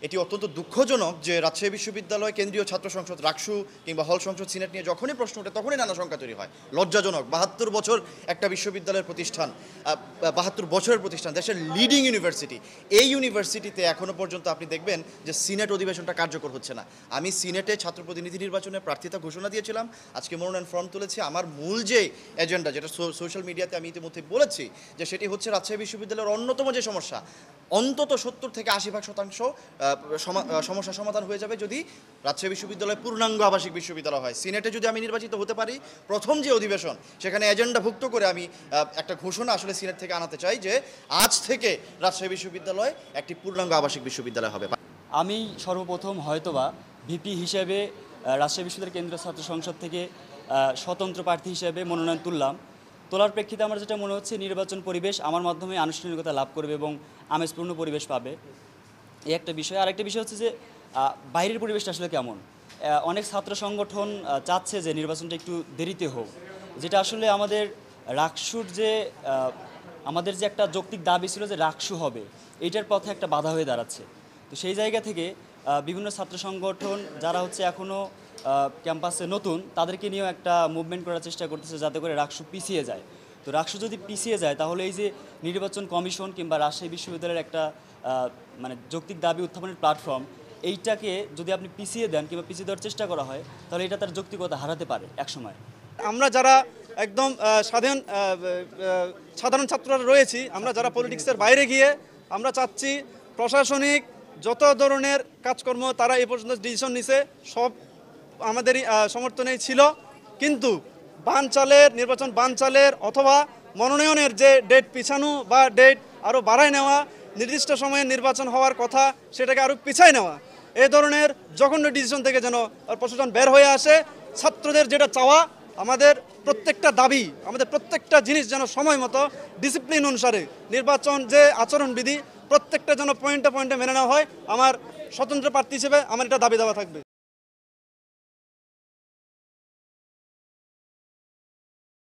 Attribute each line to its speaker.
Speaker 1: এটি অত্যন্ত দুঃখজনক যে রাজশাহী বিশ্ববিদ্যালয় কেন্দ্রীয় ছাত্র সংসদ রাকসু কিংবা হল সংসদ সিনেট নিয়ে যখনই প্রশ্ন ওঠে তখনই নানা সংখ্যা তৈরি হয়। লজ্জাজনক। ৭২ বছর একটা বিশ্ববিদ্যালয়ের প্রতিষ্ঠান, ৭২ বছরের প্রতিষ্ঠান, দেশের লিডিং ইউনিভার্সিটি, এই ইউনিভার্সিটিতে এখনও পর্যন্ত আপনি দেখবেন যে সিনেট অধিবেশনটা কার্যকর হচ্ছে না। আমি সিনেটে ছাত্র প্রতিনিধি নির্বাচনে প্রার্থিতা ঘোষণা দিয়েছিলাম, আজকে মনোনয়ন ফর্ম তুলেছি। আমার মূল যে এজেন্ডা, যেটা সোশ্যাল মিডিয়াতে আমি ইতিমধ্যে বলেছি, যে সেটি হচ্ছে রাজশাহী বিশ্ববিদ্যালয়ের অন্যতম যে সমস্যা, অন্তত ৭০ থেকে ৮০% সমস্যা সমাধান হয়ে যাবে যদি রাজশাহী বিশ্ববিদ্যালয় পূর্ণাঙ্গ আবাসিক বিশ্ববিদ্যালয় হয়। সিনেটে যদি আমি নির্বাচিত হতে পারি, প্রথম যে অধিবেশন সেখানে এজেন্ডাভুক্ত করে আমি একটা ঘোষণা আসলে সিনেট থেকে আনাতে চাই যে আজ থেকে রাজশাহী বিশ্ববিদ্যালয় একটি পূর্ণাঙ্গ আবাসিক বিশ্ববিদ্যালয় হবে।
Speaker 2: আমি সর্বপ্রথম হয়তোবা ভিপি হিসেবে রাজশাহী বিশ্ববিদ্যালয় কেন্দ্রীয় ছাত্র সংসদ থেকে স্বতন্ত্র প্রার্থী হিসেবে মনোনয়ন তোলার প্রেক্ষিতে আমার যেটা মনে হচ্ছে, নির্বাচন পরিবেশ আমার মাধ্যমে আনুষ্ঠানিকতা লাভ করবে এবং আমেজপূর্ণ পরিবেশ পাবে, এই একটা বিষয়। আরেকটা বিষয় হচ্ছে যে বাইরের পরিবেশটা আসলে কেমন। অনেক ছাত্র সংগঠন চাচ্ছে যে নির্বাচনটা একটু দেরিতে হোক, যেটা আসলে আমাদের রাকসুর যে আমাদের যে একটা যৌক্তিক দাবি ছিল যে রাকসু হবে, এইটার পথে একটা বাধা হয়ে দাঁড়াচ্ছে। তো সেই জায়গা থেকে বিভিন্ন ছাত্র সংগঠন যারা হচ্ছে এখনও ক্যাম্পাসে নতুন, তাদেরকে নিয়েও একটা মুভমেন্ট করার চেষ্টা করতেছে যাতে করে রাকসু পিছিয়ে যায়। তো রাকসু যদি পিছিয়ে যায় তাহলে এই যে নির্বাচন কমিশন কিংবা রাজশাহী বিশ্ববিদ্যালয়ের একটা মানে যৌক্তিক দাবি উত্থাপনের প্ল্যাটফর্ম, এইটাকে যদি আপনি পিছিয়ে দেন কিংবা পিছিয়ে দেওয়ার চেষ্টা করা হয়, তাহলে এটা তার যৌক্তিকতা হারাতে পারে একসময়।
Speaker 3: আমরা যারা একদম সাধারণ ছাত্ররা রয়েছি, আমরা যারা পলিটিক্সের বাইরে গিয়ে আমরা চাচ্ছি প্রশাসনিক যত ধরনের কাজকর্ম তারা এই পর্যন্ত ডিসিশন নিছে, সব আমাদেরই সমর্থনেই ছিল। কিন্তু নির্বাচন বানচালের অথবা মনোনয়নের যে ডেট পিছানো বা ডেট আরও বাড়ায় নেওয়া, নির্দিষ্ট সময়ে নির্বাচন হওয়ার কথা সেটাকে আরও পিছায় নেওয়া, এই ধরনের জঘন্য ডিসিশন থেকে যেন প্রশাসন বের হয়ে আসে। ছাত্রদের যেটা চাওয়া, আমাদের প্রত্যেকটা দাবি, আমাদের প্রত্যেকটা জিনিস যেন সময় মতো ডিসিপ্লিন অনুসারে নির্বাচন যে আচরণবিধি প্রত্যেকটা যেন পয়েন্টে পয়েন্টে মেনে নেওয়া হয়। আমার স্বতন্ত্র প্রার্থী হিসেবে আমার এটা দাবি দেওয়া থাকবে।